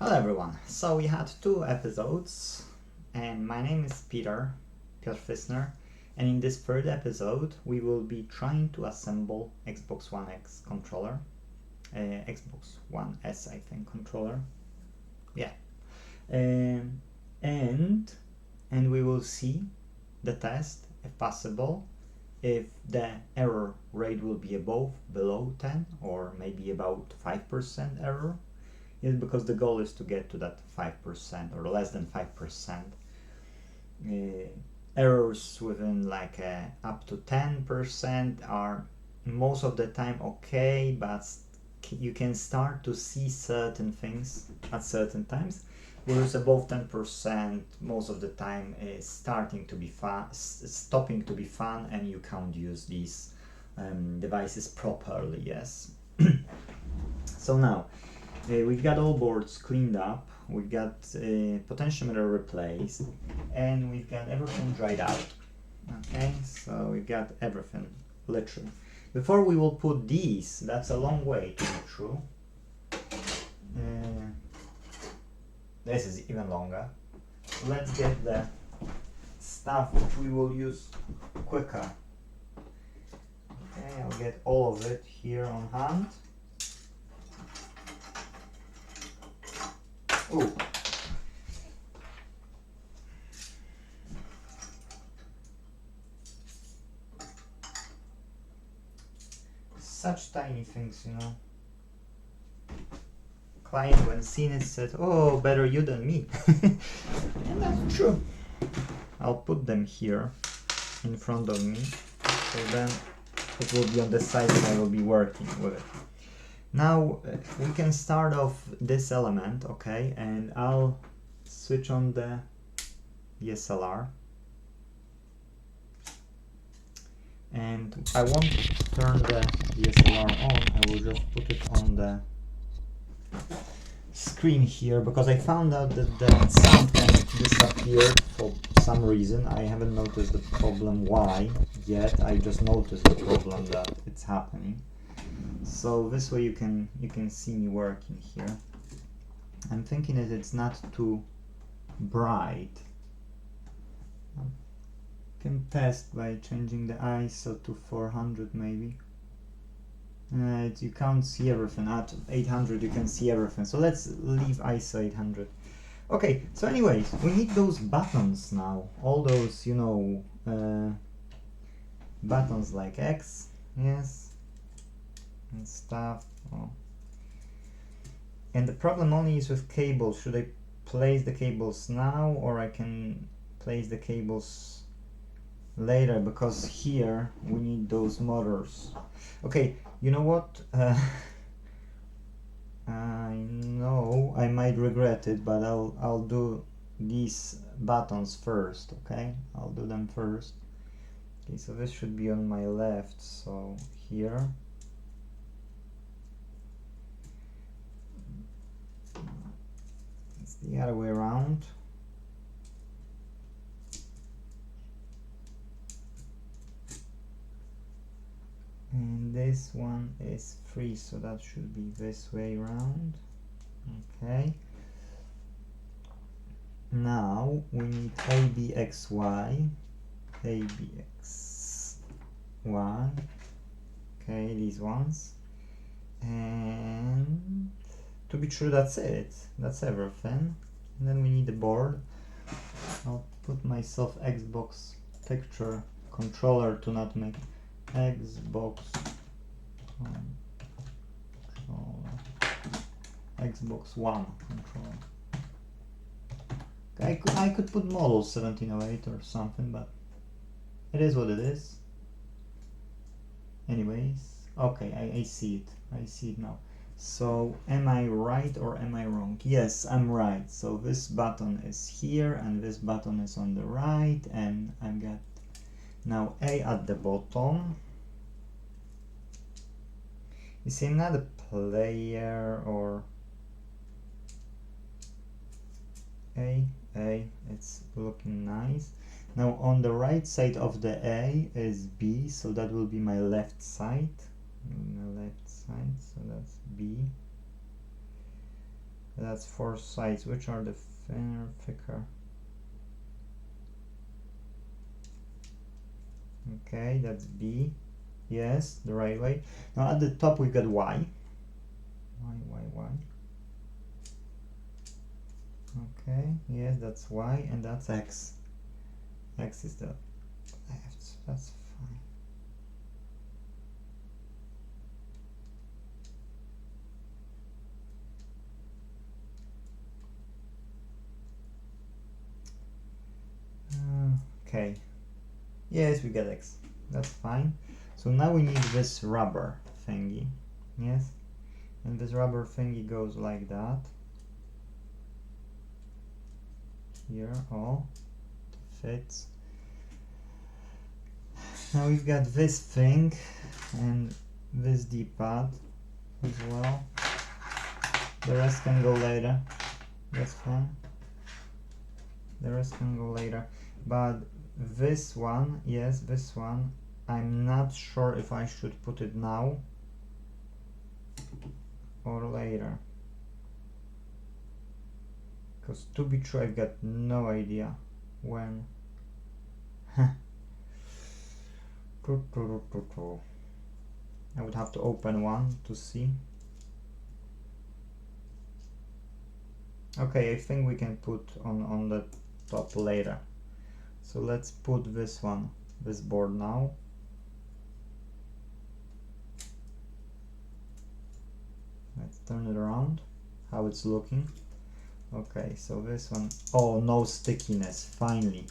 Hello everyone, so we had 2 episodes and my name is Piotr Fissner, and in this third episode we will be trying to assemble Xbox One X controller, Xbox One S I think controller, yeah, and we will see the test if possible, if the error rate will be below 10 or maybe about 5% error. Yes, because the goal is to get to that 5% or less than 5%. Errors within like up to 10% are most of the time okay, but you can start to see certain things at certain times. Whereas above 10% most of the time is starting to be fun, stopping to be fun, and you can't use these devices properly. Yes. So now. We've got all boards cleaned up, we've got potentiometer replaced, and we've got everything dried out. Okay, so we've got everything, literally. Before we will put these, that's a long way to be true. This is even longer. Let's get the stuff which we will use quicker. Okay, I'll get all of it here on hand. Oh. Such tiny things, you know. Client, when seen it, said, "Oh, better you than me." And that's true. I'll put them here in front of me, so then it will be on the side and I will be working with it. Now we can start off this element, okay, and I'll switch on the DSLR, and I won't turn the DSLR on, I will just put it on the screen here, because I found out that the sound kind of disappeared for some reason. I haven't noticed the problem why yet, I just noticed the problem that it's happening. So this way you can see me working here. I'm thinking that it's not too bright. I can test by changing the ISO to 400 maybe. You can't see everything. At 800 you can see everything, so let's leave ISO 800. Okay, so anyways, we need those buttons now, all those, you know, buttons like X, yes, and stuff. Oh. And the problem only is with cables. Should I place the cables now, or I can place the cables later, because here we need those motors. Okay, you know what, I know I might regret it, but I'll do these buttons first. Okay, I'll do them first. Okay, so this should be on my left, so here. It's the other way around. And this one is free, so that should be this way around. Okay. Now we need ABXY, ABX1. Okay, these ones. And to be true, that's it. That's everything. And then we need the board. I'll put myself Xbox picture controller to not make Xbox controller, Xbox One controller. Okay, I could put model 1708 or something, but it is what it is. Anyways, okay, I see it. I see it now. So am I right or am I wrong? Yes, I'm right. So this button is here and this button is on the right, and I've got now A at the bottom. You see, I'm not a player or A, it's looking nice. Now on the right side of the A is B, so that will be my left side. So that's B. That's 4 sides. Which are the thinner, thicker? Okay, that's B. Yes, the right way. Now at the top we've got Y. Y. Okay, yes, that's Y, and that's X. X is the left, so that's fine. Okay, yes, we got X. That's fine. So now we need this rubber thingy. Yes, and this rubber thingy goes like that. Here, all fits. Now we've got this thing and this D-pad as well. The rest can go later. That's fine. The rest can go later. But this one, yes, this one, I'm not sure if I should put it now or later. Because to be true, I've got no idea when. I would have to open one to see. Okay, I think we can put on the top later. So let's put this one, this board now. Let's turn it around, how it's looking. Okay, so this one, oh, no stickiness, finally.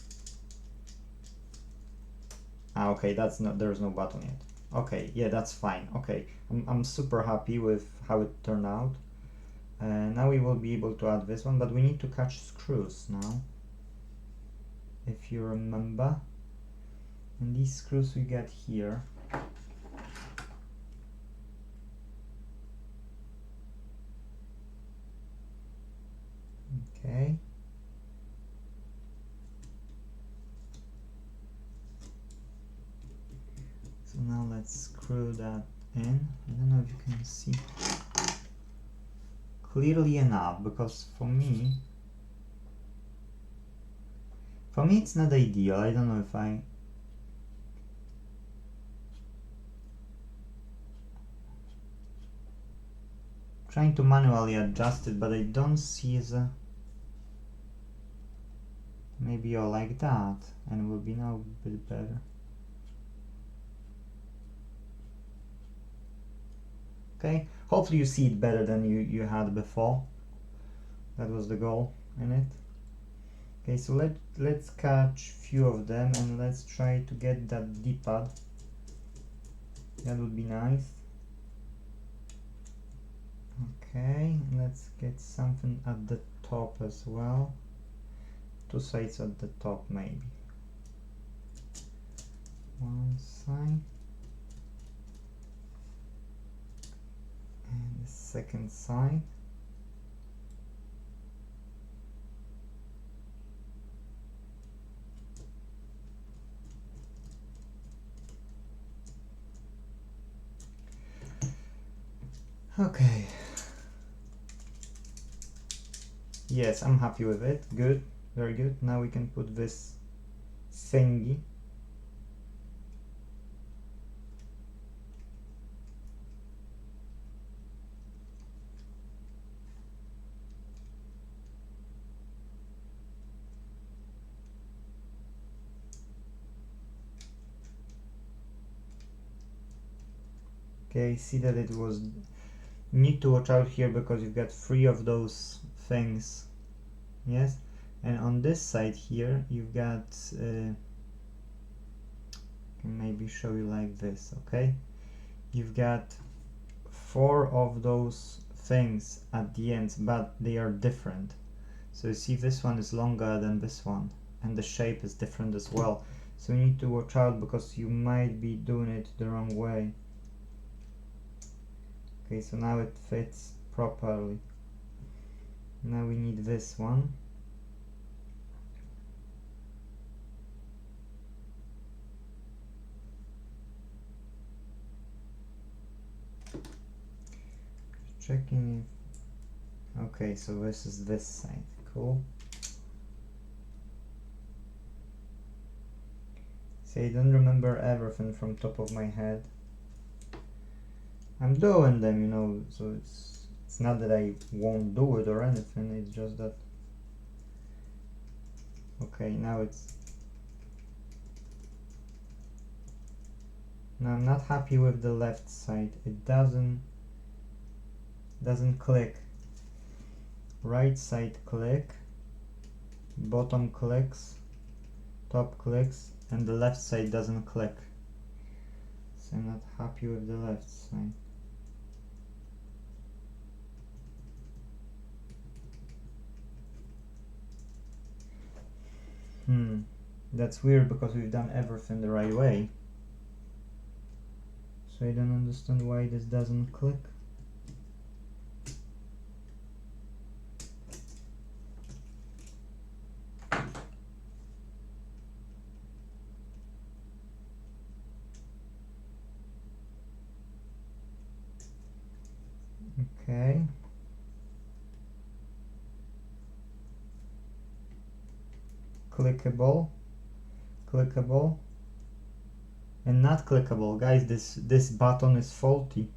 Ah, okay, that's not, there's no button yet. Okay, yeah, that's fine. Okay, I'm super happy with how it turned out. Now we will be able to add this one, but we need to catch screws now, if you remember. And these screws we get here. Okay. So now let's screw that in. I don't know if you can see clearly enough, because for me it's not ideal. I don't know if I trying to manually adjust it, but I don't see the, maybe you're like that and it will be now a bit better. Okay, hopefully you see it better than you had before. That was the goal in it. Okay, so let's catch few of them and let's try to get that D-pad. That would be nice. Okay, let's get something at the top as well. 2 sides at the top maybe. One side. And the second side. Okay. Yes, I'm happy with it. Good, very good. Now we can put this thingy. Okay, see that it was, you need to watch out here because you've got 3 of those things. Yes, and on this side here you've got can maybe show you like this. Okay, you've got 4 of those things at the ends, but they are different. So you see this one is longer than this one and the shape is different as well, so you need to watch out because you might be doing it the wrong way. Okay, so now it fits properly. Now we need this one. Checking if, Okay, so this is this side. Cool. See, I don't remember everything from top of my head. I'm doing them, you know, so it's not that I won't do it or anything, it's just that. Okay, now I'm not happy with the left side. It doesn't click. Right side click, bottom clicks, top clicks, and the left side doesn't click. So I'm not happy with the left side. That's weird because we've done everything the right way. So I don't understand why this doesn't click. Okay. Clickable, clickable, and not clickable. Guys, this button is faulty.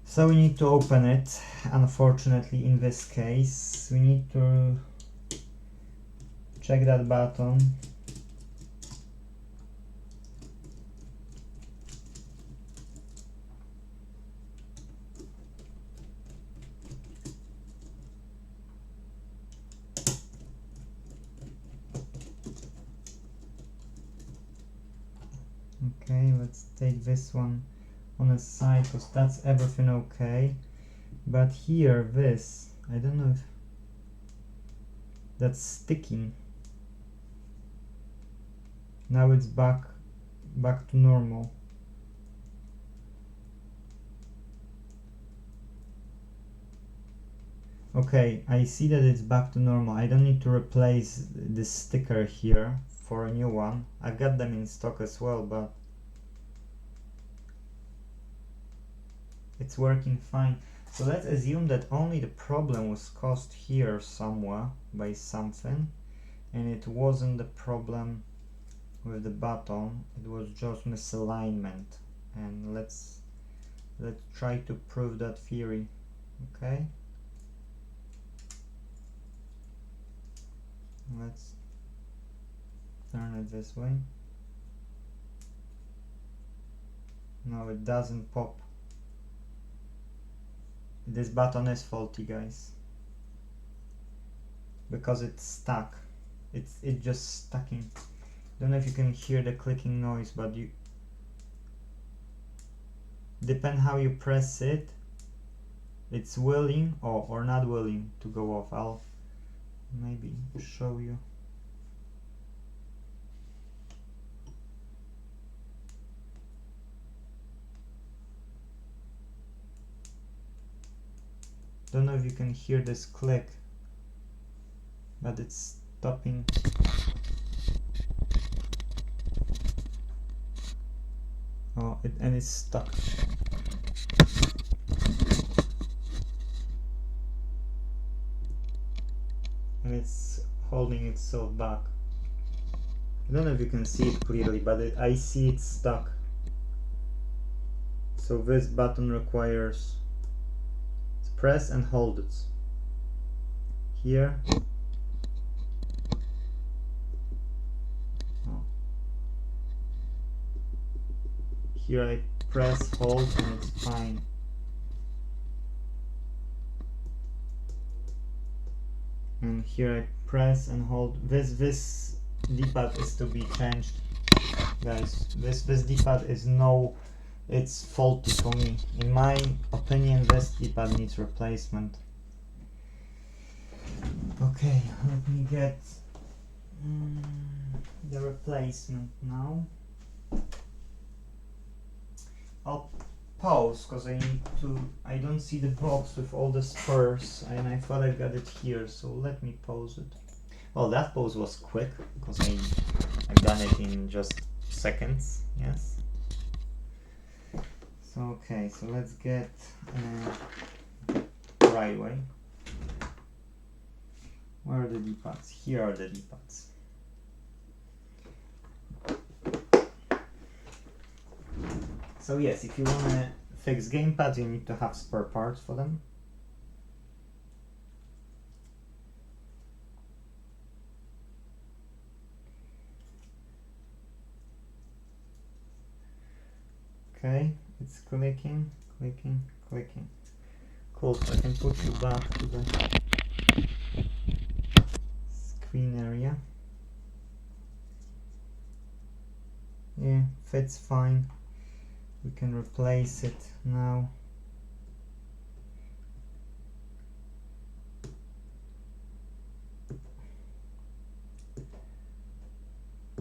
So we need to open it. Unfortunately, in this case, we need to check that button. Okay, let's take this one on the side because that's everything okay. But here, this, I don't know if that's sticking. Now it's back to normal. Okay, I see that it's back to normal. I don't need to replace this sticker here for a new one. I've got them in stock as well, but it's working fine. So let's assume that only the problem was caused here somewhere by something, and it wasn't the problem with the button, it was just misalignment. And let's try to prove that theory. Okay, let's turn it this way. No, it doesn't pop. This button is faulty, guys, because it's stuck. It's just stucking. Don't know if you can hear the clicking noise, but you depend how you press it. It's willing or not willing to go off. I'll maybe show you. Don't know if you can hear this click, but it's stopping. Oh, and it's stuck. And it's holding itself back. I don't know if you can see it clearly, but I see it's stuck. So this button requires press and hold it here. Oh. Here I press, hold, and it's fine. And here I press and hold. This D-pad is to be changed, guys. This D-pad is it's faulty for me. In my opinion, this D-pad needs replacement. Okay, let me get the replacement now. I'll pause because I don't see the box with all the spurs, and I thought I got it here, so let me pause it. Well, that pause was quick because I've done it in just seconds, yes. So Okay, so let's get the right way. Where are the D-pads? Here are the D-pads. So yes, if you want to fix gamepads, you need to have spare parts for them. Okay, it's clicking, clicking, clicking. Cool, so I can put you back to the screen area. Yeah, fits fine. We can replace it now.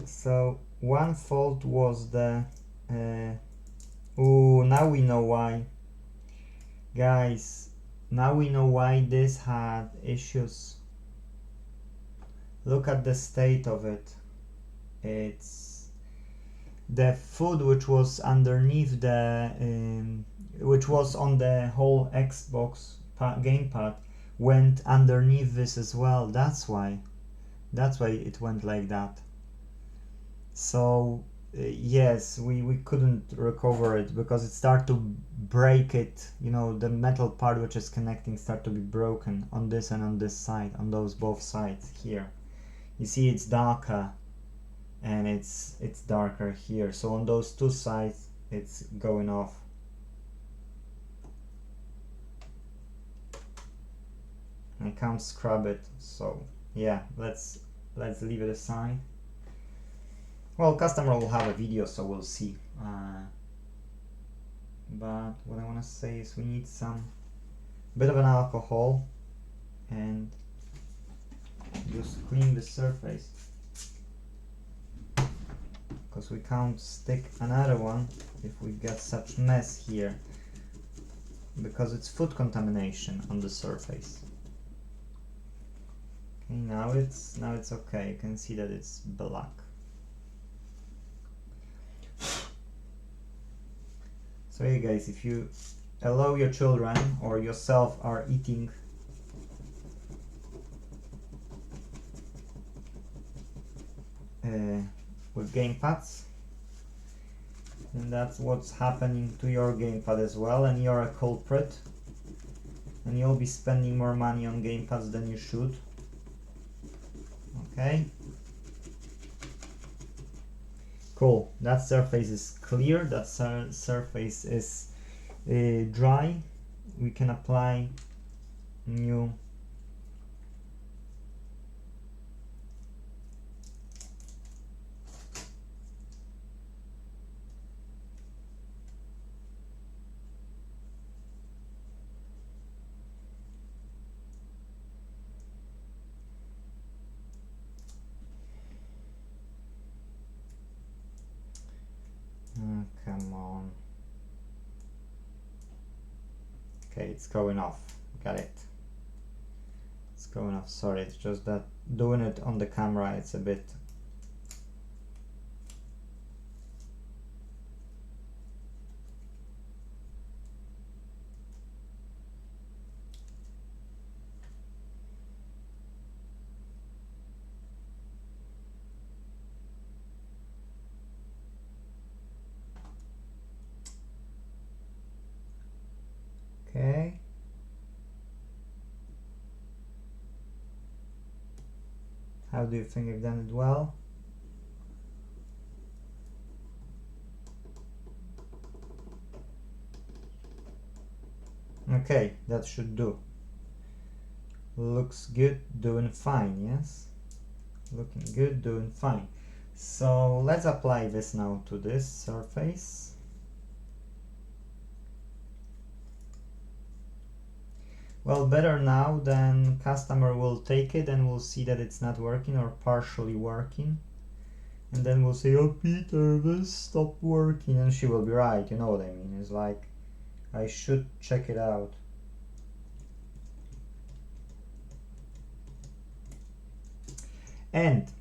So one fault was the now we know why, guys. Now we know why this had issues. Look at the state of it. It's the food which was underneath the which was on the whole Xbox gamepad went underneath this as well. That's why it went like that. So yes, we couldn't recover it because it started to break it. You know, the metal part which is connecting started to be broken on this and on this side, on those both sides here. You see it's darker and it's darker here, so on those two sides it's going off. I can't scrub it, so yeah, let's leave it aside. Well, customer will have a video, so we'll see. But what I want to say is we need some bit of an alcohol and just clean the surface, because we can't stick another one if we get such mess here, because it's food contamination on the surface. Okay, now it's okay. You can see that it's black. So hey guys, if you allow your children or yourself are eating with gamepads, and that's what's happening to your gamepad as well, and you're a culprit, and you'll be spending more money on gamepads than you should. Okay, cool. That surface is clear, that surface is dry. We can apply new come on. Okay, it's going off. Got it. It's going off. Sorry, it's just that doing it on the camera, it's a bit. Okay. How do you think I've done it well? Okay, that should do. Looks good, doing fine, yes? Looking good, doing fine. So let's apply this now to this surface. Well, better now, then customer will take it and will see that it's not working or partially working. And then we'll say, oh Peter, this stopped working, and she will be right, you know what I mean. It's like, I should check it out. And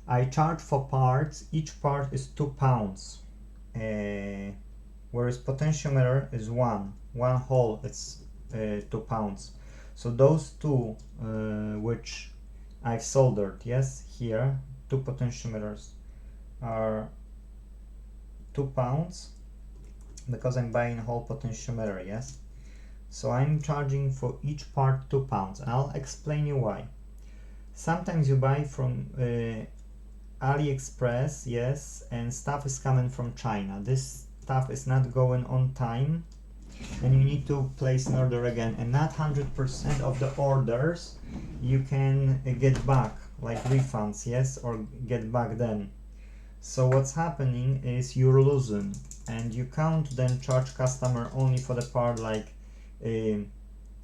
I charge for parts, each part is £2. whereas potentiometer is one hole, it's 2 pounds. So those two which I've soldered, yes, here, 2 potentiometers are 2 pounds because I'm buying a whole potentiometer, yes. So I'm charging for each part 2 pounds, and I'll explain you why. Sometimes you buy from AliExpress, yes, and stuff is coming from China. This stuff is not going on time, and you need to place an order again, and not 100% of the orders you can get back, like refunds, yes, or get back then. So what's happening is you're losing, and you can't then charge customer only for the part like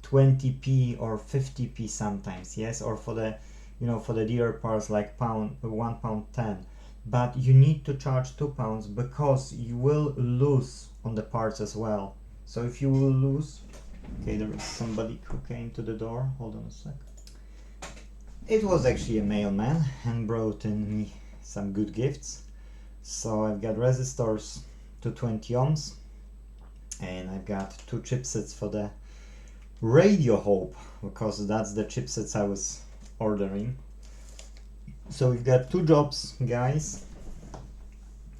20p or 50p sometimes, yes, or for the, you know, for the dearer parts like £1.10, but you need to charge 2 pounds because you will lose on the parts as well. So if you will lose, okay, there is somebody who came to the door, hold on a sec. It was actually a mailman and brought in me some good gifts. So I've got resistors to 20 ohms, and I've got 2 chipsets for the radio, hope, because that's the chipsets I was ordering. So we've got 2 jobs, guys,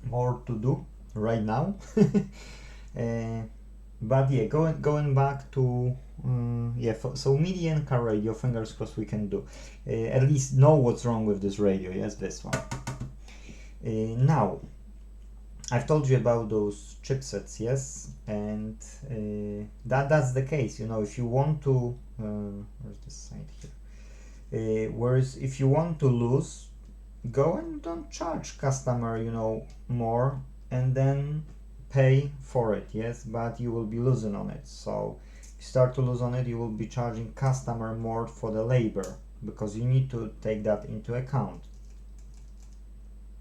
more to do right now. But yeah, going back to yeah, so MIDI and car radio, fingers crossed we can do at least know what's wrong with this radio. Yes, this one. Now I've told you about those chipsets, yes, and that's the case. You know, if you want to where's this side here, whereas if you want to lose, go and don't charge customer, you know, more, and then pay for it, yes, but you will be losing on it. So if you start to lose on it, you will be charging customer more for the labor, because you need to take that into account.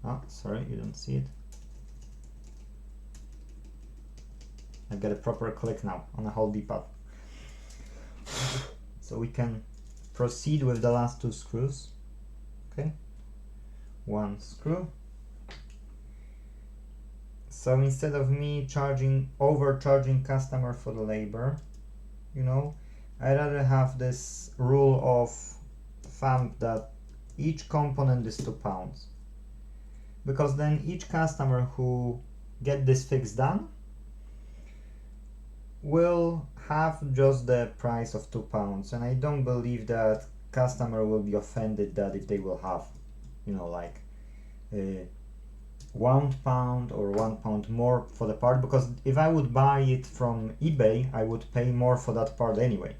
Oh, sorry, you don't see it. I got a proper click now on the whole D-pad. So we can proceed with the last 2 screws. Okay, 1 screw. So instead of me overcharging customer for the labor, you know, I'd rather have this rule of thumb that each component is 2 pounds. Because then each customer who get this fix done will have just the price of 2 pounds, and I don't believe that customer will be offended that if they will have, you know, like £1 or £1 more for the part, because if I would buy it from eBay, I would pay more for that part anyway,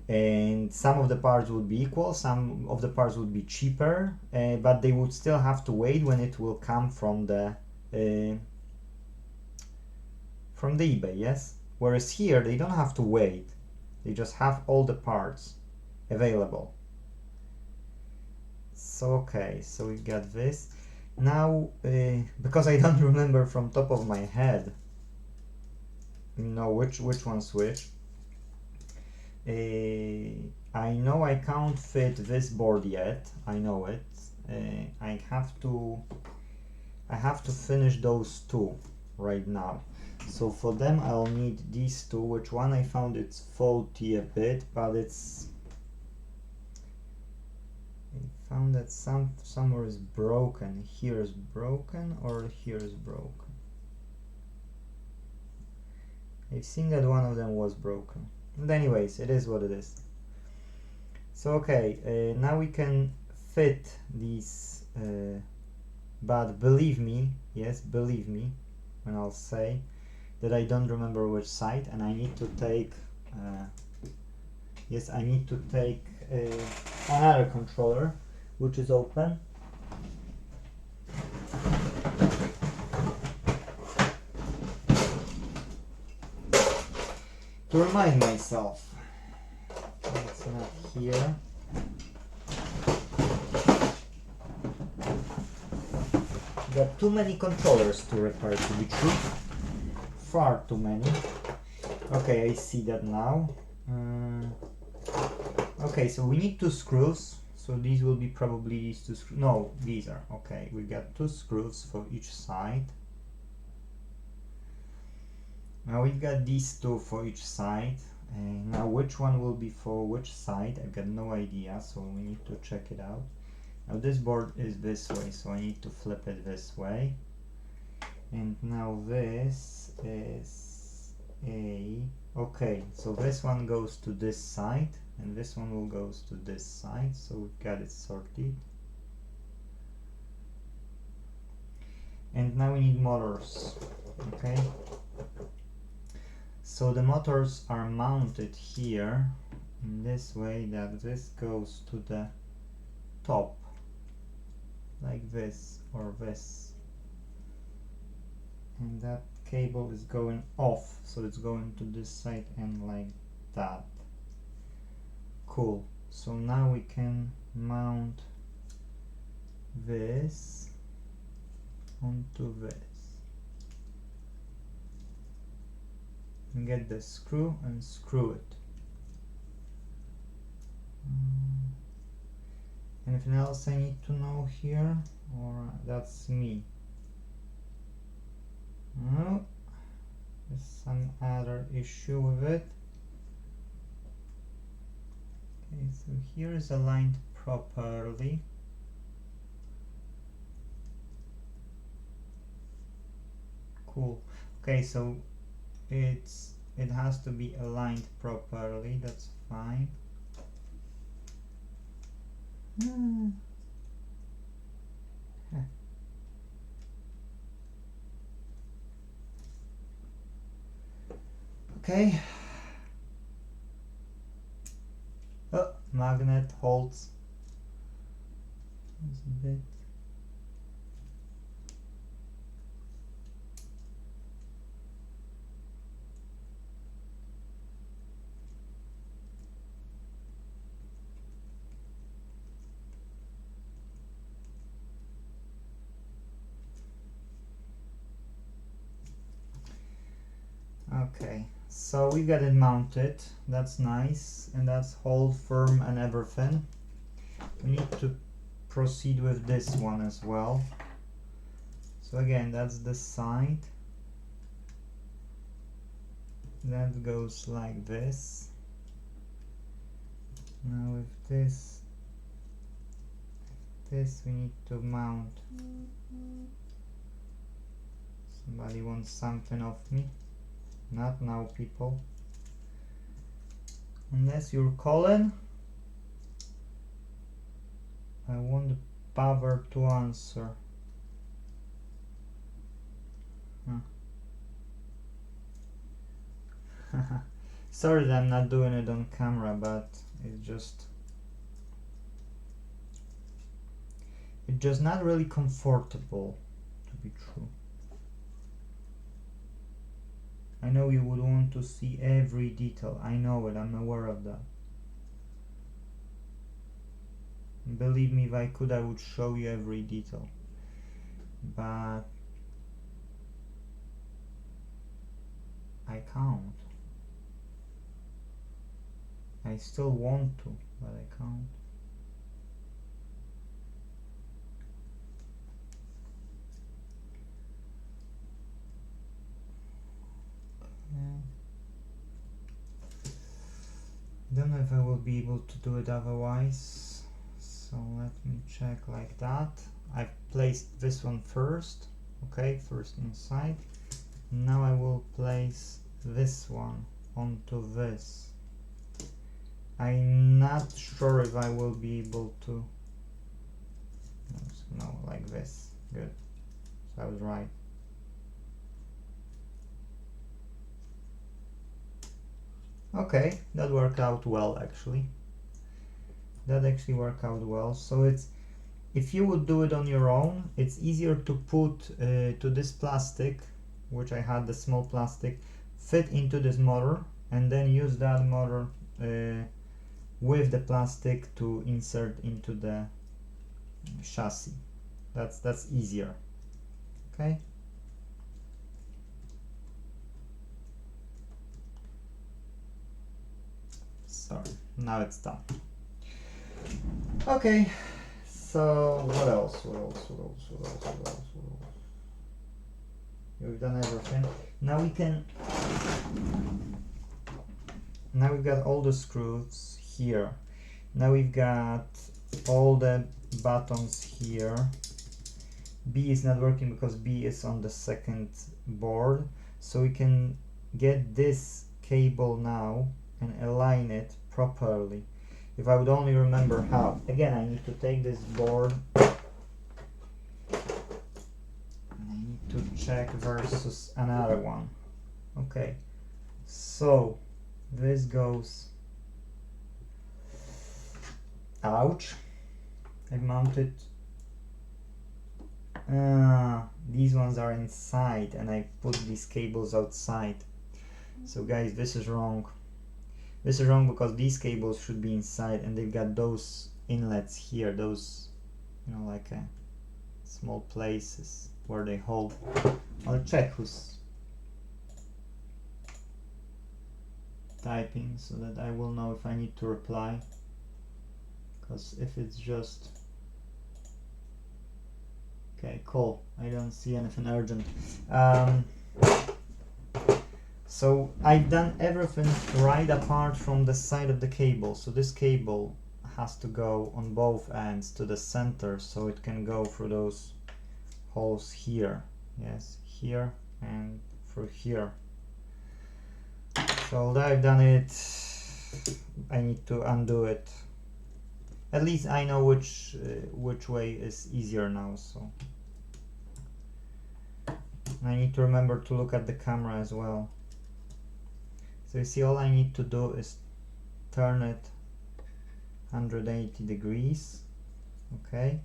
and some of the parts would be equal, some of the parts would be cheaper, but they would still have to wait when it will come from the eBay, yes. Whereas here they don't have to wait, they just have all the parts available. So okay, so we've got this. Now, because I don't remember from top of my head, you know, which one's which, I know I can't fit this board yet, I know it. I have to finish those 2 right now. So for them I'll need these 2, which one I found it's faulty a bit, but it's, I found that somewhere is broken. Here is broken, or here is broken. I've seen that one of them was broken. But anyways, it is what it is. So okay, now we can fit these, but believe me, yes, believe me when I'll say that I don't remember which side, and I need to take yes, I need to take another controller which is open. To remind myself, it's not here. Got too many controllers to repair, to be true. Far too many. Okay, I see that now. Okay, so we need 2 screws. So these will be probably these 2 screws. No, these are. Okay, we got 2 screws for each side. Now we've got these two for each side. Now which one will be for which side? I've got no idea, so we need to check it out. Now this board is this way, so I need to flip it this way. And now this is okay, so this one goes to this side and this one will goes to this side, so we've got it sorted. And now we need motors, okay? So the motors are mounted here in this way that this goes to the top, like this or this. And that cable is going off, so it's going to this side and like that. Cool. So now we can mount this onto this. And get the screw and screw it. Anything else I need to know here, or that's me? No, there's some other issue with it. Okay, so here is aligned properly. Cool. Okay, so it has to be aligned properly. That's fine. Okay. Oh, magnet holds. There's a bit. Okay, so we got it mounted. That's nice, and that's hold firm and everything. We need to proceed with this one as well. So again, that's the side. That goes like this. Now with this we need to mount. Somebody wants something of me. Not now, people. Unless you're calling, I won't bother to answer. Sorry that I'm not doing it on camera, but it's just not really comfortable, to be true. I know you would want to see every detail. I know it, I'm aware of that. Believe me, if I could, I would show you every detail. But I can't. I still want to, but I can't. Don't know if I will be able to do it otherwise, so let me check like that. I've placed this one first, okay, first inside. Now I will place this one onto this. I'm not sure if I will be able to. No, like this. Good. So I was right. Okay, that worked out well actually. That actually worked out well. So it's, if you would do it on your own, it's easier to put to this plastic, which I had the small plastic, fit into this motor and then use that motor with the plastic to insert into the chassis. That's easier. Okay. So now it's done. Okay, so what else? We've done everything. Now we can. Now we've got all the screws here. Now we've got all the buttons here. B is not working because B is on the second board. So we can get this cable now and align it properly. If I would only remember how. Again, I need to take this board. I need to check versus another one. Okay, so this goes. Ouch! I mounted. These ones are inside, and I put these cables outside. So guys, this is wrong. This is wrong because these cables should be inside, and they've got those inlets here, those, you know, like small places where they hold. I'll check who's typing so that I will know if I need to reply, because if it's just okay, cool, I don't see anything urgent. So I've done everything right apart from the side of the cable. So this cable has to go on both ends to the center, so it can go through those holes here. Yes, here and through here. So although I've done it, I need to undo it. At least I know which way is easier now. So I need to remember to look at the camera as well. So you see, all I need to do is turn it 180 degrees. Okay.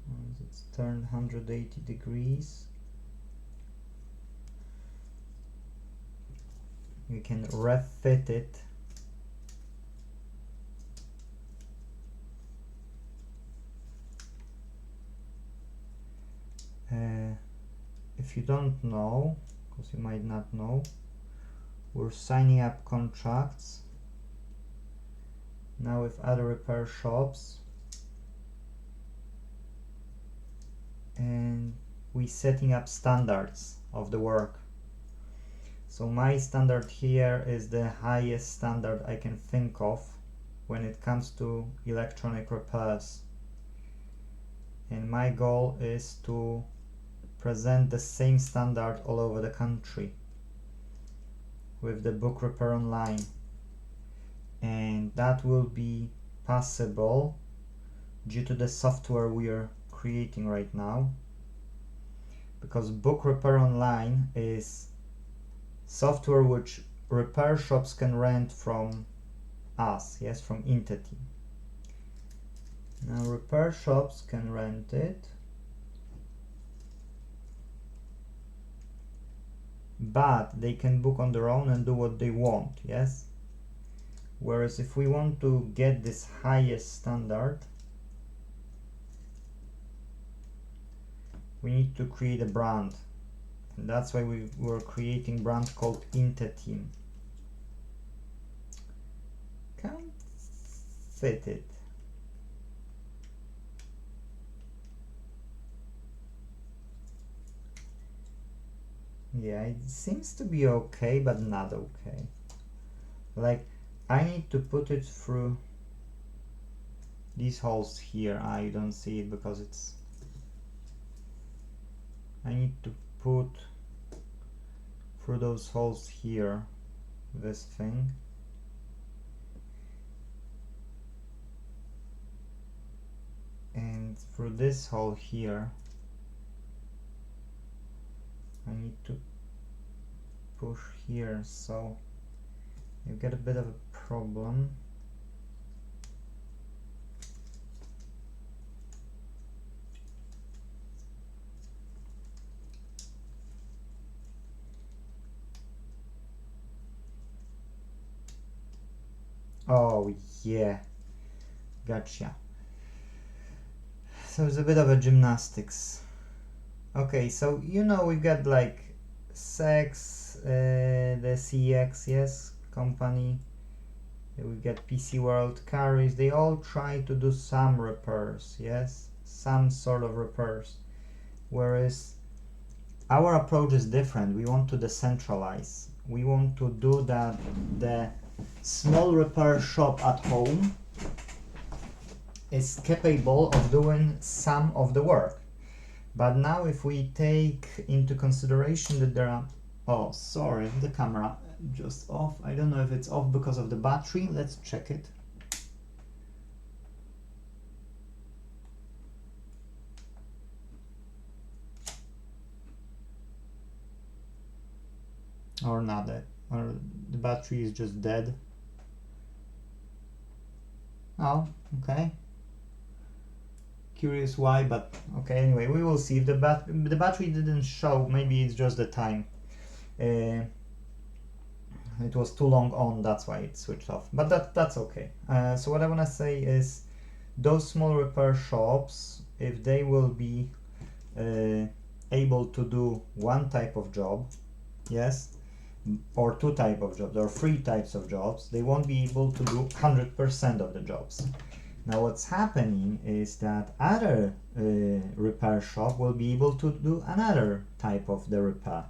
Once it's turned 180 degrees, you can refit it. If you don't know, because you might not know, we're signing up contracts now with other repair shops, and we're setting up standards of the work. So my standard here is the highest standard I can think of when it comes to electronic repairs, and my goal is to present the same standard all over the country with the book Repair Online, and that will be possible due to the software we are creating right now, because book Repair Online is software which repair shops can rent from us, yes, from Inte.Team. Now repair shops can rent it, but they can book on their own and do what they want, yes? Whereas if we want to get this highest standard, we need to create a brand. And that's why we were creating a brand called Inte.Team. Can't fit it. Yeah, it seems to be okay, but not okay. Like, I need to put it through these holes here. You don't see it because it's... I need to put through those holes here this thing. And through this hole here, I need to push here, so you get a bit of a problem. Oh yeah, gotcha. So it's a bit of a gymnastics. Okay, so you know we've got like SEX, the CX, yes, company. We've got PC World, Carries. They all try to do some repairs, yes, some sort of repairs. Whereas our approach is different. We want to decentralize. We want to do that the small repair shop at home is capable of doing some of the work. But now if we take into consideration that there are, oh sorry, the camera just off. I don't know if it's off because of the battery. Let's check it. Or not, or the battery is just dead. Oh, okay. Curious why, but okay, anyway, we will see. If the battery didn't show, maybe it's just the time. It was too long on, that's why it switched off, but that's okay. So what I want to say is those small repair shops, if they will be able to do one type of job, yes, or two type of jobs, or three types of jobs, they won't be able to do 100% of the jobs. Now what's happening is that other repair shop will be able to do another type of the repair.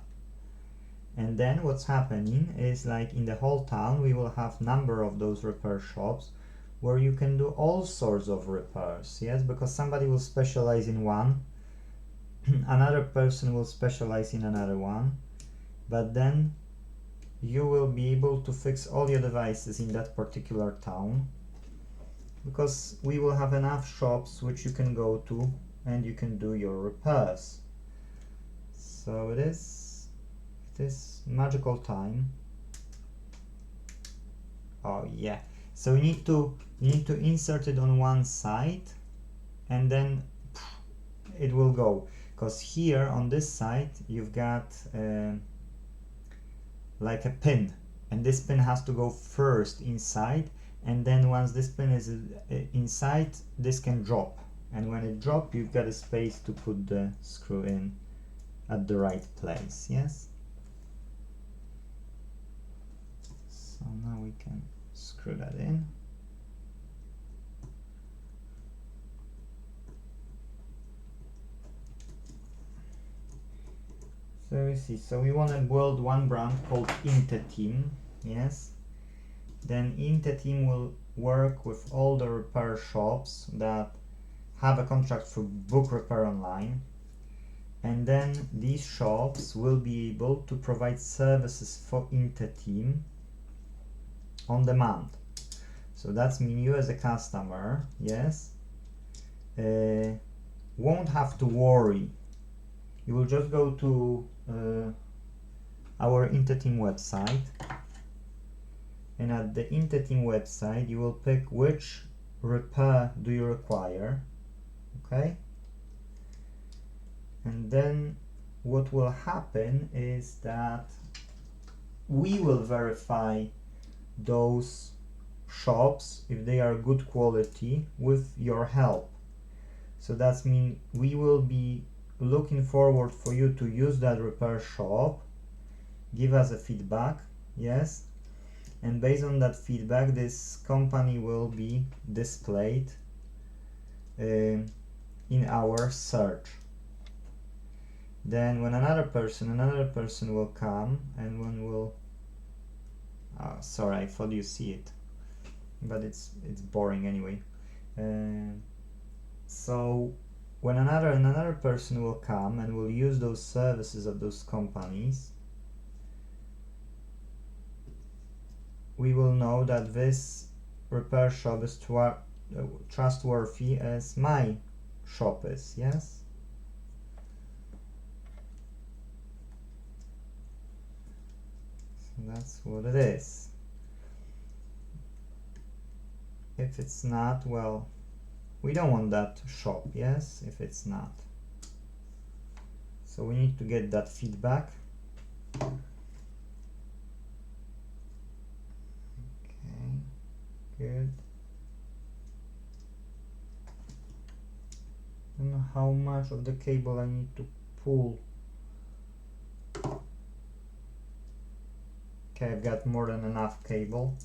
And then what's happening is, like in the whole town, we will have number of those repair shops where you can do all sorts of repairs, yes, because somebody will specialize in one, another person will specialize in another one, but then you will be able to fix all your devices in that particular town, because we will have enough shops which you can go to and you can do your repairs. So it is magical time. Oh yeah, so you need to insert it on one side and then it will go, because here on this side you've got like a pin, and this pin has to go first inside, and then once this pin is inside, this can drop, and when it drops, you've got a space to put the screw in at the right place, yes? So now we can screw that in. So you see, so we want to build one brand called Inte.Team, yes? Then Inte.Team will work with all the repair shops that have a contract for book repair online, and then these shops will be able to provide services for Inte.Team on demand. So that's mean you as a customer, yes, won't have to worry. You will just go to our Inte.Team website, and at the Inte.Team website you will pick which repair do you require, okay? And then what will happen is that we will verify those shops if they are good quality with your help. So that's mean we will be looking forward for you to use that repair shop, give us a feedback, yes, and based on that feedback this company will be displayed in our search. Then when another person will come, and when will sorry, I thought you see it, but it's boring anyway. So when another person will come and will use those services of those companies, we will know that this repair shop is trustworthy as my shop is, yes? So that's what it is. If it's not, well, we don't want that shop, yes, if it's not. So we need to get that feedback. Okay, good. I don't know how much of the cable I need to pull. Okay, I've got more than enough cable.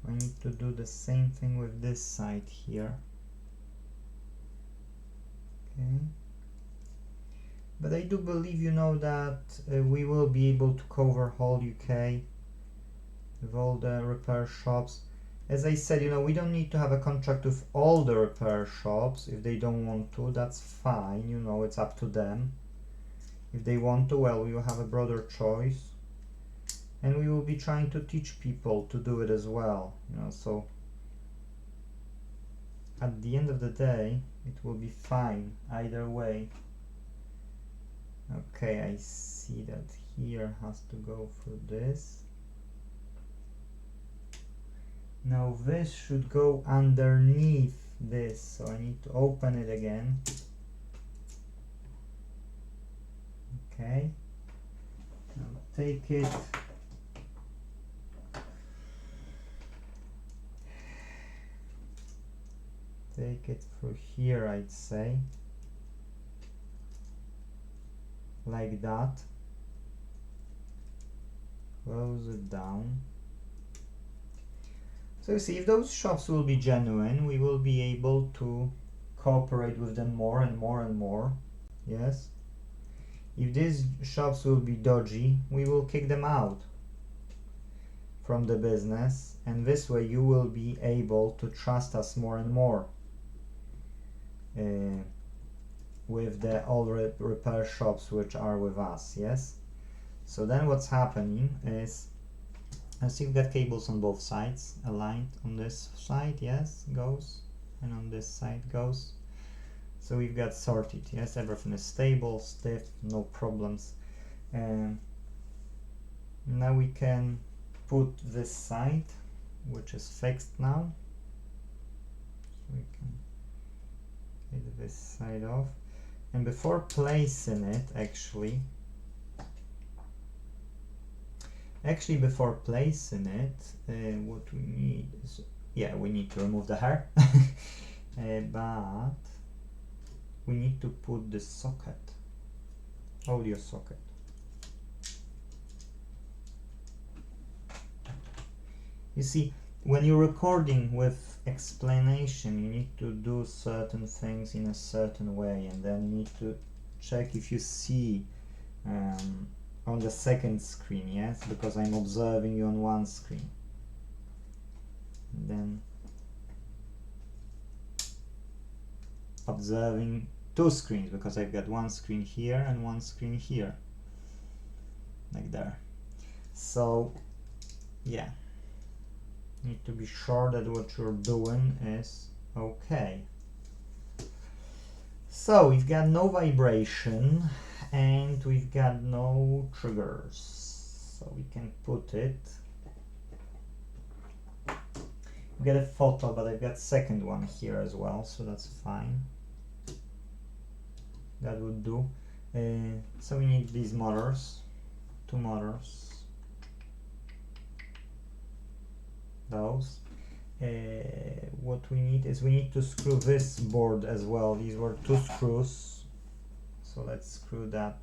I need to do the same thing with this side here. Okay. But I do believe, you know, that we will be able to cover whole UK with all the repair shops. As I said, you know, we don't need to have a contract with all the repair shops. If they don't want to, that's fine, you know, it's up to them. If they want to, well, we will have a broader choice. And we will be trying to teach people to do it as well, you know, so at the end of the day, it will be fine either way. Okay, I see that here has to go through this. Now this should go underneath this, so I need to open it again. Okay, now take it. Take it through here, I'd say. Like that. Close it down. So you see, if those shops will be genuine, we will be able to cooperate with them more and more and more. Yes. If these shops will be dodgy, we will kick them out from the business, and this way you will be able to trust us more and more with the all repair shops which are with us. Yes. So then what's happening is, I see we've got cables on both sides aligned. On this side, yes, goes, and on this side goes. So we've got sorted. Yes, everything is stable, stiff, no problems. And now we can put this side, which is fixed now. So we can get this side off. And before placing it, actually before placing it, what we need is, yeah, we need to remove the hair. But we need to put the socket, audio socket. You see, when you're recording with explanation, you need to do certain things in a certain way, and then you need to check if you see on the second screen, yes, because I'm observing you on one screen. And then observing two screens, because I've got one screen here and one screen here, like there. So yeah, you need to be sure that what you're doing is okay. So we've got no vibration and we've got no triggers, so we can put it. We get a photo, but I've got second one here as well, so that's fine. That would do. So we need these motors, two motors, those. What we need is, we need to screw this board as well. These were two screws, so let's screw that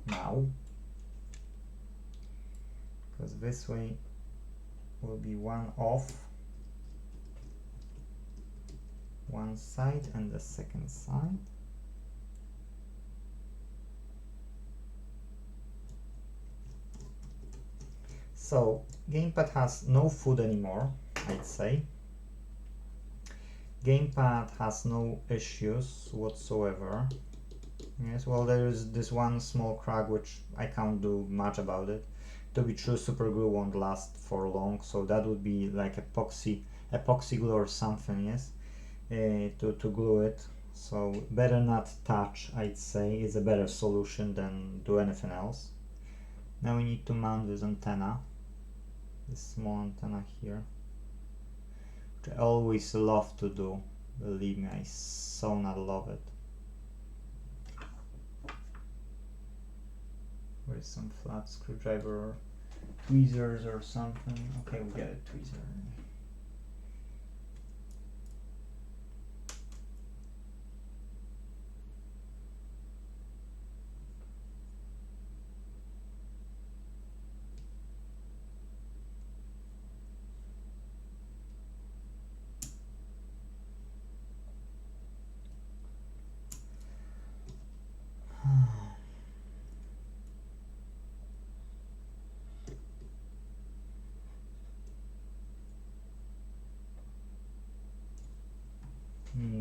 now, because this way will be one off one side and the second side. So gamepad has no food anymore, I'd say. Gamepad has no issues whatsoever. Yes, well, there is this one small crack which I can't do much about it. To be true, super glue won't last for long, so that would be like epoxy glue or something, yes, to glue it. So better not touch, I'd say, is a better solution than do anything else. Now we need to mount this antenna, this small antenna here, which I always love to do. Believe me, I so not love it. Where's some flat screwdriver or tweezers or something? Okay, we got a tweezer.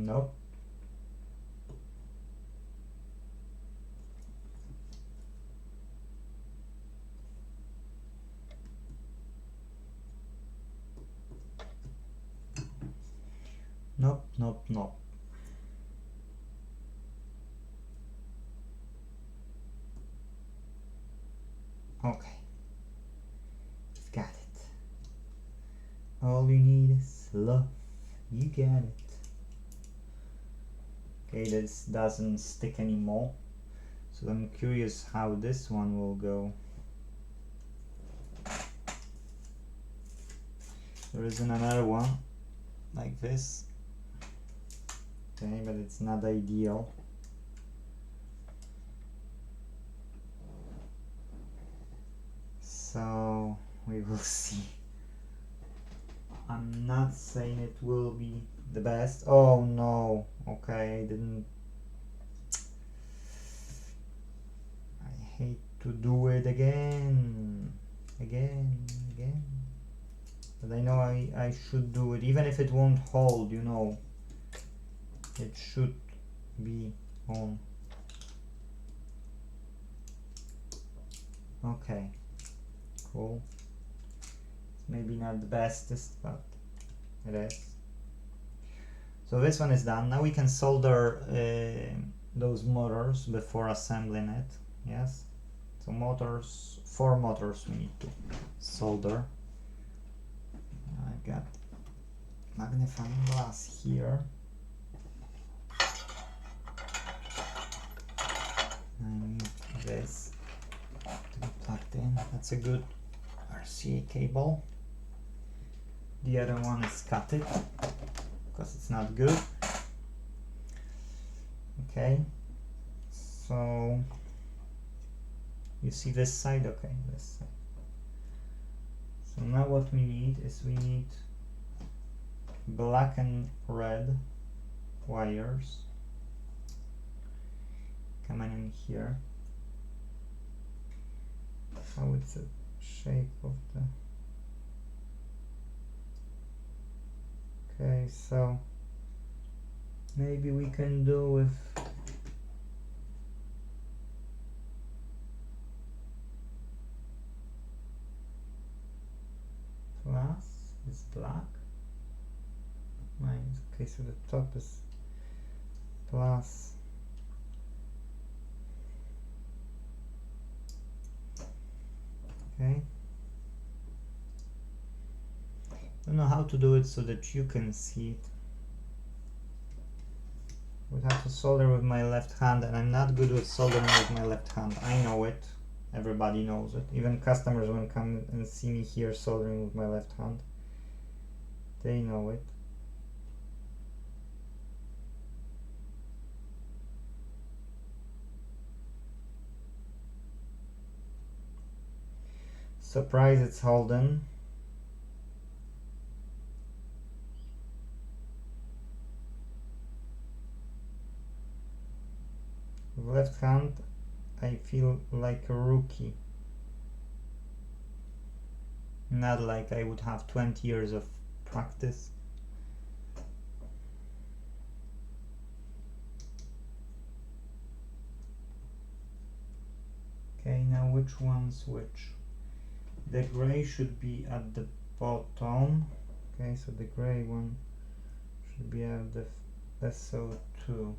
Nope. Nope, nope, nope. Okay. You've got it. All you need is love. You got it. Okay, this doesn't stick anymore. So I'm curious how this one will go. There is another one like this. Okay, but it's not ideal. So we will see. I'm not saying it will be the best. Oh no, okay, I didn't. I hate to do it again. But I know I should do it, even if it won't hold, you know. It should be on. Okay, cool. It's maybe not the bestest, but it is. So this one is done. Now we can solder those motors before assembling it. Yes. So motors, 4 motors we need to solder. I've got magnifying glass here. I need this to be plugged in. That's a good RCA cable. The other one is cut it because it's not good. Okay, so you see this side? Okay, this side. So now what we need is we need black and red wires coming in here. How it's the shape of the... Okay, so maybe we can do with plus is black. Mine, okay, so the top is plus. Okay. Don't know how to do it so that you can see it. Would have to solder with my left hand, and I'm not good with soldering with my left hand. I know it. Everybody knows it. Even customers, when come and see me here soldering with my left hand, they know it. Surprise, it's holding. With left hand, I feel like a rookie. Not like I would have 20 years of practice. Okay, now which one's which? The gray should be at the bottom. Okay, so the gray one should be at the SO2.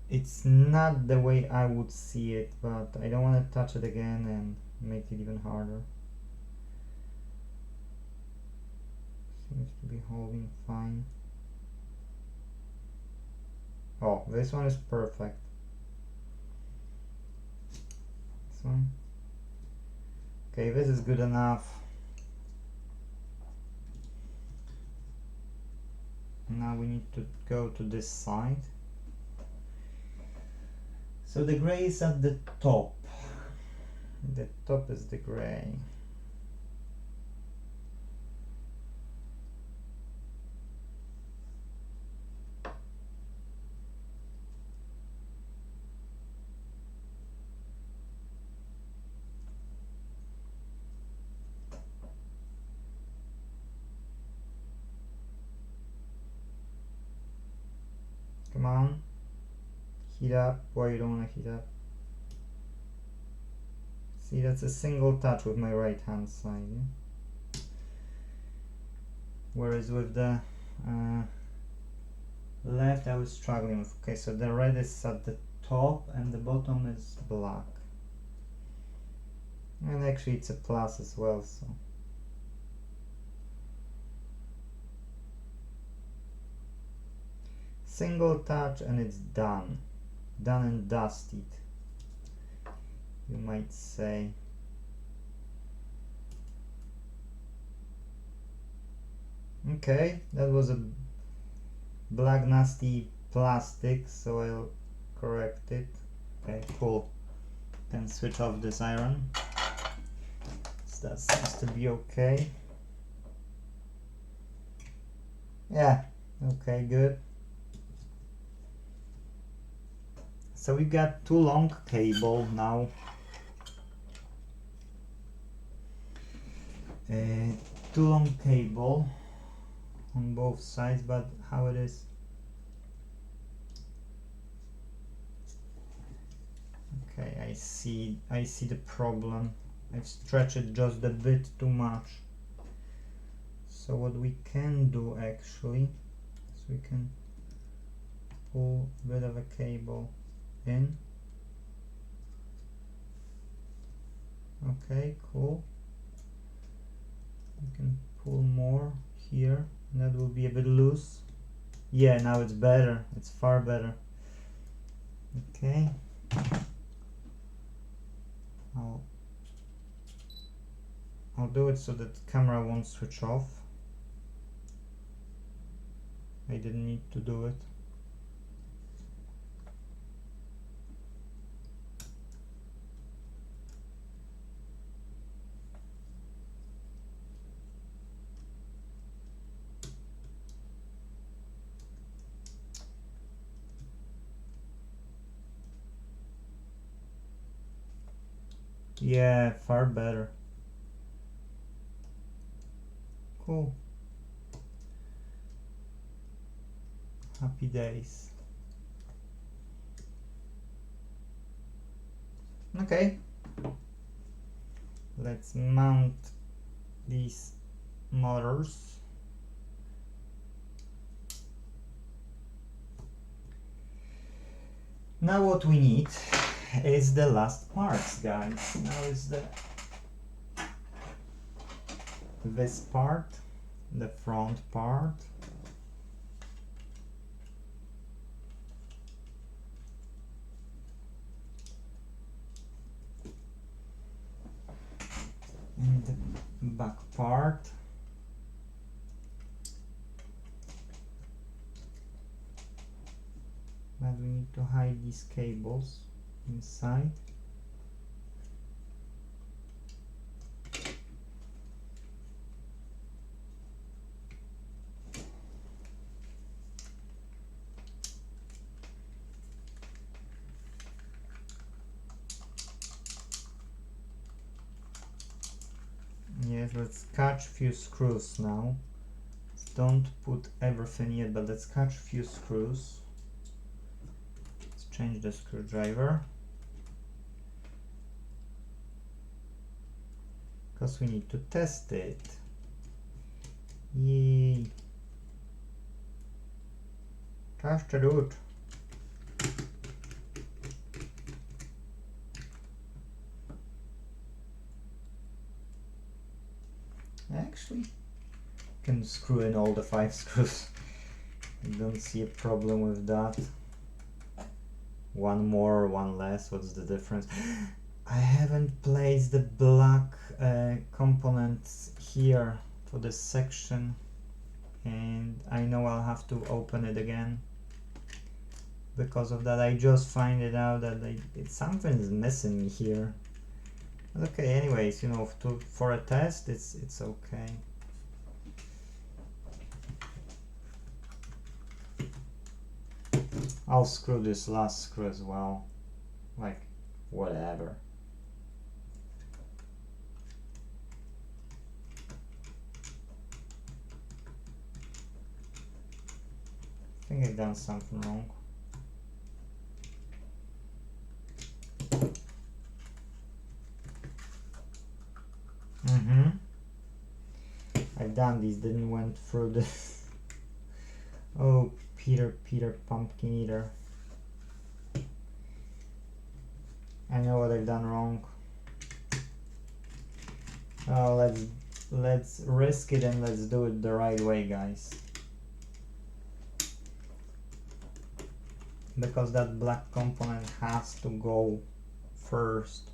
It's not the way I would see it, but I don't want to touch it again and make it even harder. Seems to be holding fine. Oh, this one is perfect. This one. Okay, this is good enough. Now we need to go to this side. So the gray is at the top. The top is the gray. Come on. Heat up. Why you don't want to heat up? See, that's a single touch with my right hand side. Yeah? Whereas with the left I was struggling with. Okay, so the red is at the top and the bottom is black. And actually it's a plus as well, so. Single touch and it's done. Done and dusted, you might say. Okay, that was a black nasty plastic, so I'll correct it. Okay, cool. Can switch off this iron. So that seems to be okay. Yeah, okay, good. So we got too long cable now. Too long cable on both sides, but how it is? Okay, I see the problem. I've stretched it just a bit too much. So what we can do actually is we can pull a bit of a cable in. Okay, cool. We can pull more here, and that will be a bit loose. Yeah, now it's better. It's far better. Okay. I'll do it so that the camera won't switch off. I didn't need to do it. Yeah, far better. Cool. Happy days. Okay. Let's mount these motors. Now what we need is the last parts, guys. Now is this part, the front part. And the back part. But we need to hide these cables inside. Yes, let's catch a few screws now. Don't put everything yet, but let's catch a few screws. Let's change the screwdriver, because we need to test it. Yay! Test it out. Actually, can screw in all the 5 screws. I don't see a problem with that. One more, one less, what's the difference? I haven't placed the black components here for this section, and I know I'll have to open it again. Because of that, I just find it out that something is missing here. But okay, anyways, you know, for a test, it's okay. I'll screw this last screw as well, like whatever. I think I've done something wrong. damn, these didn't went through this. Oh, Peter Pumpkin Eater. I know what I've done wrong. Oh, let's risk it and let's do it the right way, guys. Because that black component has to go first.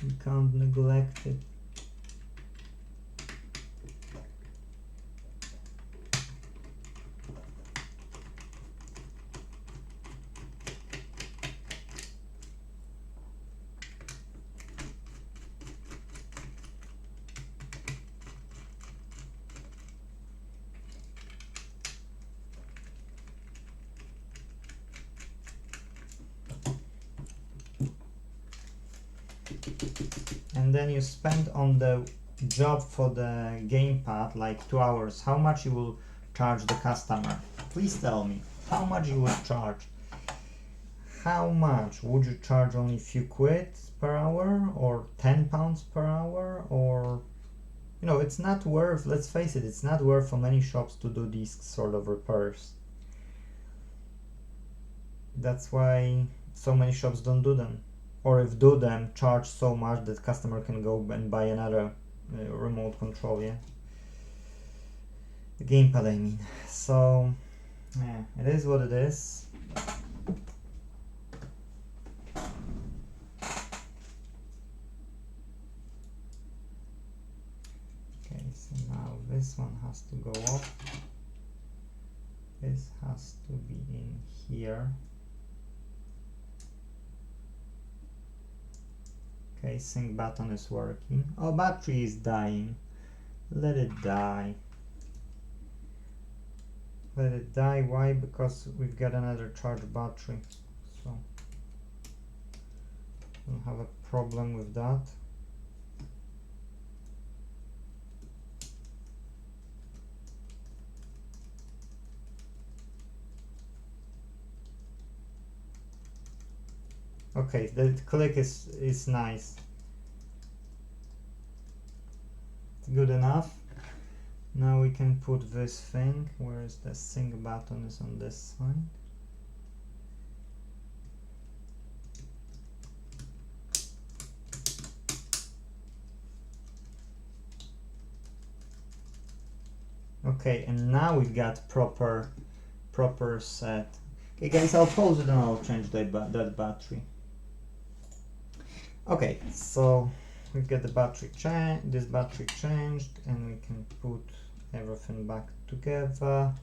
You can't neglect it. And then you spend on the job for the gamepad like 2 hours. How much you will charge the customer? Please tell me how much you will charge. How much would you charge? Only a few quid per hour, or £10 per hour, or you know, it's not worth, let's face it, it's not worth for many shops to do these sort of repairs. That's why so many shops don't do them. Or if do them, charge so much that customer can go and buy another remote control, yeah? The gamepad, I mean. So, yeah, it is what it is. Okay, so now this one has to go off. This has to be in here. Okay, sync button is working. Oh, battery is dying. Let it die. Let it die. Why? Because we've got another charged battery. So we'll have a problem with that. Okay, the click is nice. It's good enough. Now we can put this thing, whereas the sync button is on this side. Okay, and now we've got proper set. Okay guys, I'll pause it and I'll change that battery. Okay, so we've got the battery this battery changed, and we can put everything back together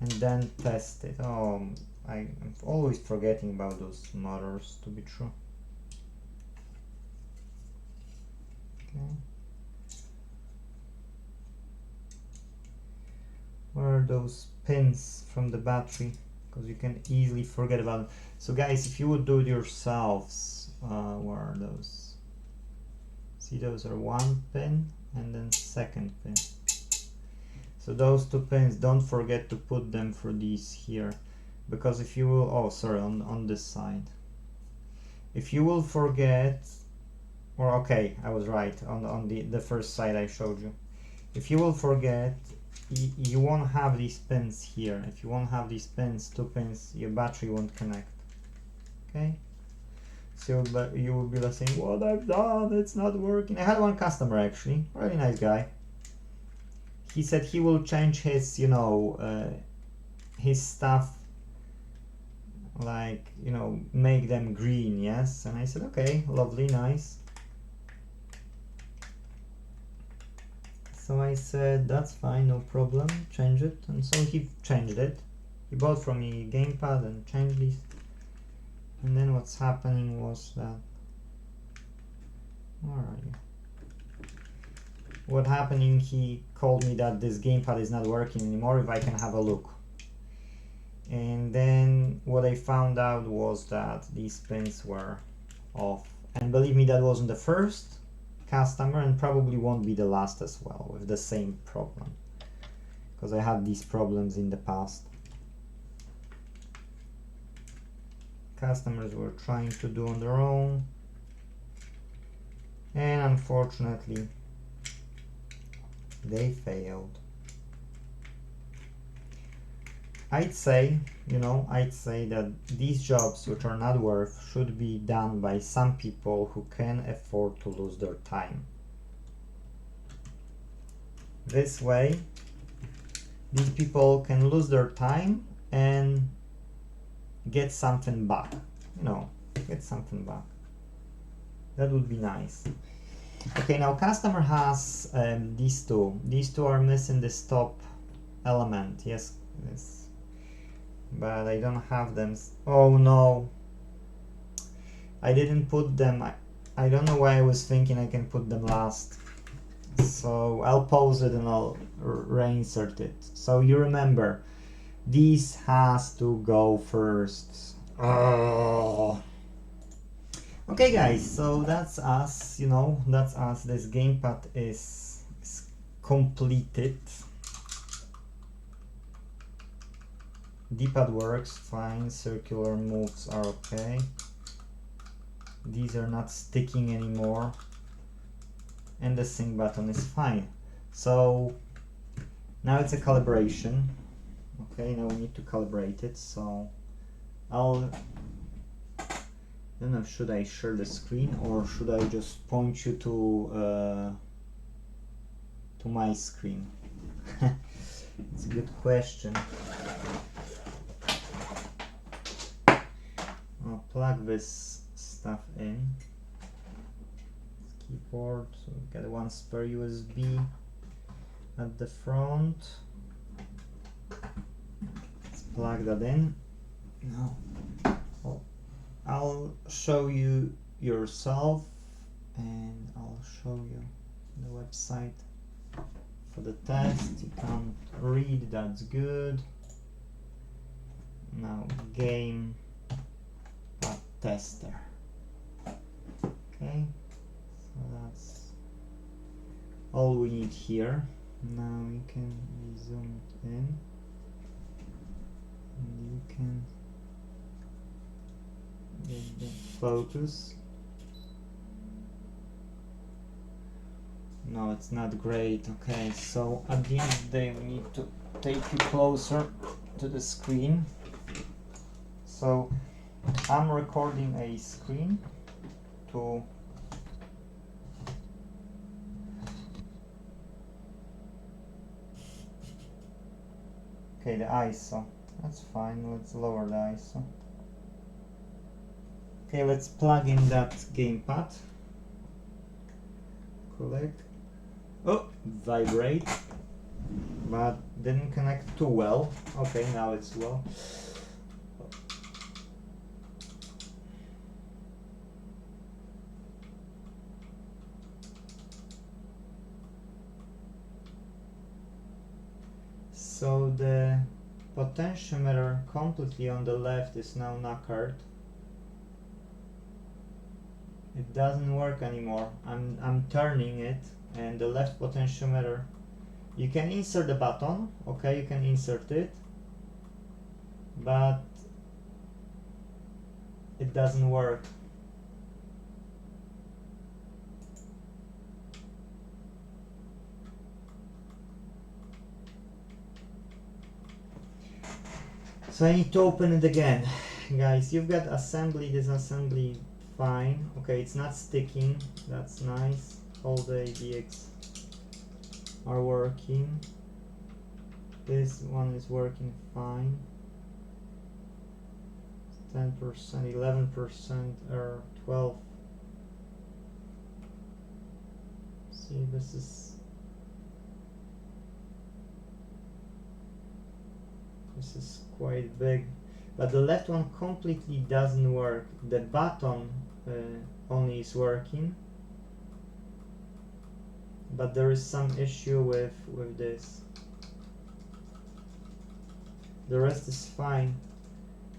and then test it. Oh, I'm always forgetting about those motors to be true. Okay. Where are those pins from the battery? Because you can easily forget about them. So guys, if you would do it yourselves, where are those? See, those are one pin and then second pin. So those two pins, don't forget to put them for these here, because if you will, oh sorry, on this side, if you will forget, or okay, I was right, on the first side I showed you, if you will forget, you won't have these pins here. If you won't have these pins, two pins, your battery won't connect. Okay, so you will be saying, what I've done, it's not working. I had one customer actually, really nice guy. He said he will change his, you know, his stuff, like, you know, make them green, yes. And I said, okay, lovely, nice. So I said, that's fine, no problem, change it. And so he changed it. He bought from me a gamepad and changed this. And then what's happening was that, where are you? What happening, he called me that this gamepad is not working anymore, if I can have a look. And then what I found out was that these pins were off. And believe me, that wasn't the first customer, and probably won't be the last as well with the same problem, because I had these problems in the past. Customers were trying to do on their own, and unfortunately they failed. I'd say that these jobs which are not worth should be done by some people who can afford to lose their time. This way, these people can lose their time and get something back. Get something back. That would be nice. Okay, now customer has these two. These two are missing this top element. Yes. But I don't have them. Oh no, I didn't put them. I don't know why I was thinking I can put them last. So I'll pause it and I'll reinsert it. So you remember, these has to go first. Oh. Okay guys, so that's us, that's us. This gamepad is completed. D-pad works fine, circular moves are okay. These are not sticking anymore. And the sync button is fine. So now it's a calibration. Okay, now we need to calibrate it. So I don't know, should I share the screen or should I just point you to my screen? It's a good question. I'll plug this stuff in. Keyboard, so we got one spare USB at the front. Let's plug that in. Now I'll show you yourself and I'll show you the website for the test. You can't read, that's good. Now game tester. Okay, so that's all we need here. Now you can zoom it in and you can get the focus. No, it's not great. Okay, so at the end of the day we need to take you closer to the screen. So I'm recording a screen to the ISO. That's fine, let's lower the ISO. Okay, let's plug in that gamepad. Collect. Oh, vibrate. But didn't connect too well. Okay, now it's well. So the potentiometer completely on the left is now knackered. It doesn't work anymore. I'm turning it and the left potentiometer, you can insert the button, okay, you can insert it, but it doesn't work. So I need to open it again. Guys, you've got assembly, disassembly, fine. Okay, it's not sticking, that's nice. All the ADX are working. This one is working fine. 10%, 11%, or 12. See, this is quite big, but the left one completely doesn't work. The button only is working, but there is some issue with this. The rest is fine.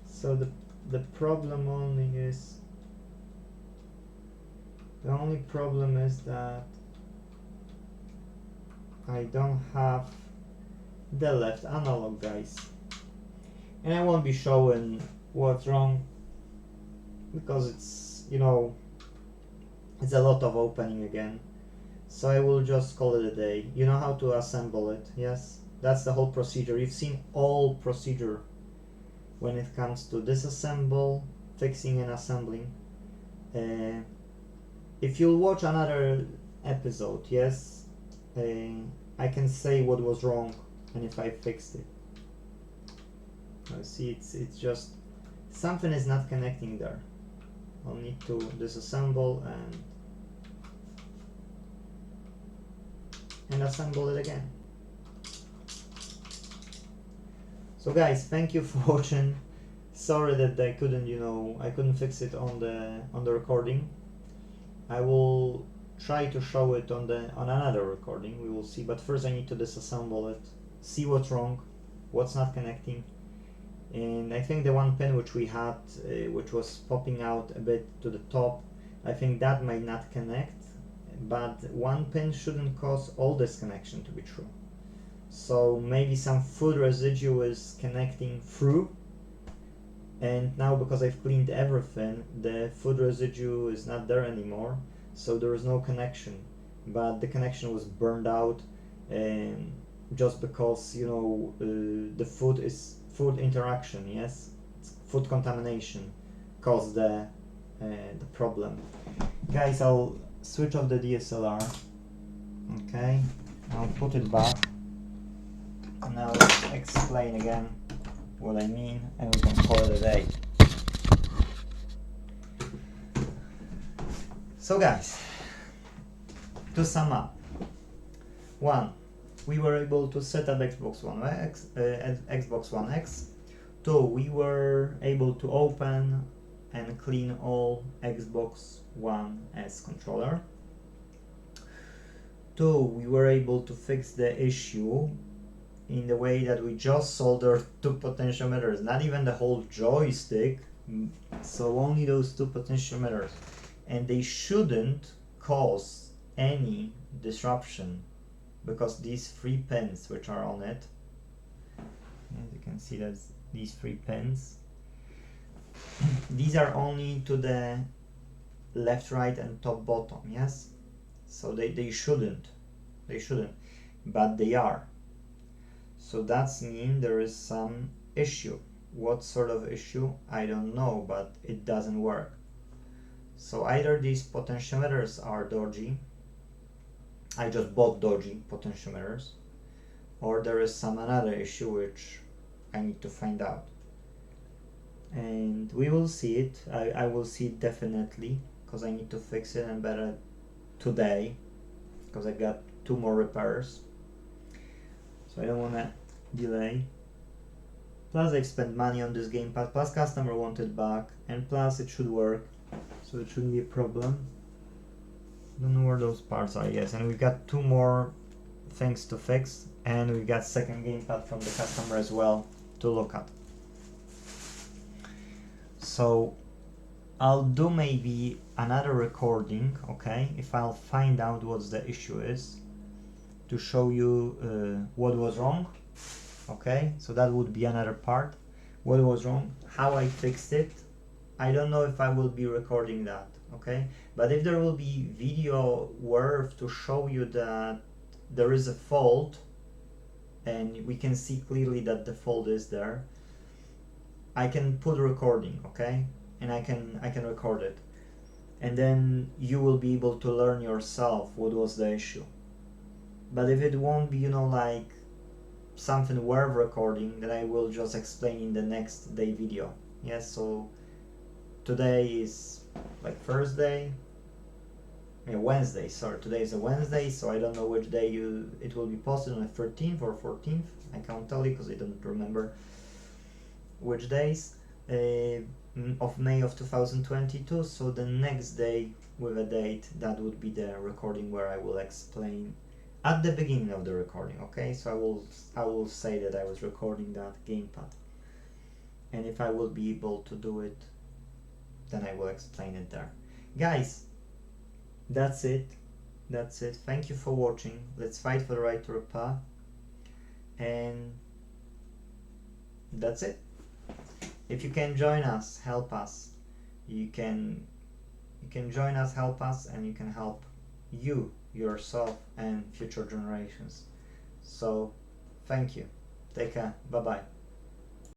So the problem only is, the only problem is that I don't have the left analog, guys. And I won't be showing what's wrong because it's, It's a lot of opening again. So I will just call it a day. You know how to assemble it, yes? That's the whole procedure. You've seen all procedure when it comes to disassemble, fixing and assembling. If you'll watch another episode, yes, I can say what was wrong and if I fixed it. See, it's just something is not connecting there. I'll need to disassemble and assemble it again. So guys, thank you for watching. Sorry that I couldn't fix it on the recording. I will try to show it on another recording. We will see, but first I need to disassemble it, see what's wrong, what's not connecting. And I think the one pin which we had, which was popping out a bit to the top, I think that might not connect, but one pin shouldn't cause all this connection to be true. So maybe some food residue is connecting through, and now because I've cleaned everything, the food residue is not there anymore, so there is no connection, but the connection was burned out, just because the food interaction, yes, food contamination caused the problem. Guys, I'll switch off the DSLR. Okay, I'll put it back. Now let's explain again what I mean, and we can call it a day. So guys, to sum up, 1. We were able to set up Xbox One X. 2. We were able to open and clean all Xbox One S controller. 2. We were able to fix the issue in the way that we just soldered 2 potentiometers, not even the whole joystick, so only those 2 potentiometers, and they shouldn't cause any disruption because these 3 pins which are on it, as you can see, that's these 3 pins, these are only to the left, right and top, bottom, yes, so they shouldn't, but they are. So that's mean there is some issue. What sort of issue? I don't know, but it doesn't work. So either these potentiometers are dodgy, I just bought dodgy potentiometers, or there is some another issue which I need to find out. And we will see it. I will see it definitely, because I need to fix it, and better today, because I got 2 more repairs. So I don't want to delay. Plus I spent money on this gamepad, plus customer wanted back, and plus it should work, so it shouldn't be a problem. Don't know where those parts are, yes, and we've got 2 more things to fix, and we got second gamepad from the customer as well to look at. So I'll do maybe another recording, okay, if I'll find out what the issue is, to show you what was wrong, okay, so that would be another part, what was wrong, how I fixed it. I don't know if I will be recording that, okay, but if there will be video worth to show you that there is a fault and we can see clearly that the fault is there, I can put a recording, okay, and I can record it, and then you will be able to learn yourself what was the issue. But if it won't be, like something worth recording, then I will just explain in the next day video. Yes, so today is like Thursday, Wednesday, sorry, today is a Wednesday, so I don't know which day it will be posted, on the 13th or 14th, I can't tell you because I don't remember which days of May of 2022, so the next day with a date, that would be the recording where I will explain at the beginning of the recording, okay, so I will say that I was recording that gamepad, and if I will be able to do it, then I will explain it there. Guys, that's it, thank you for watching. Let's fight for the right to repair, and that's it. If you can join us, help us, you can You can join us, help us, and you can help you, yourself, and future generations. So thank you. Take care. Bye-bye.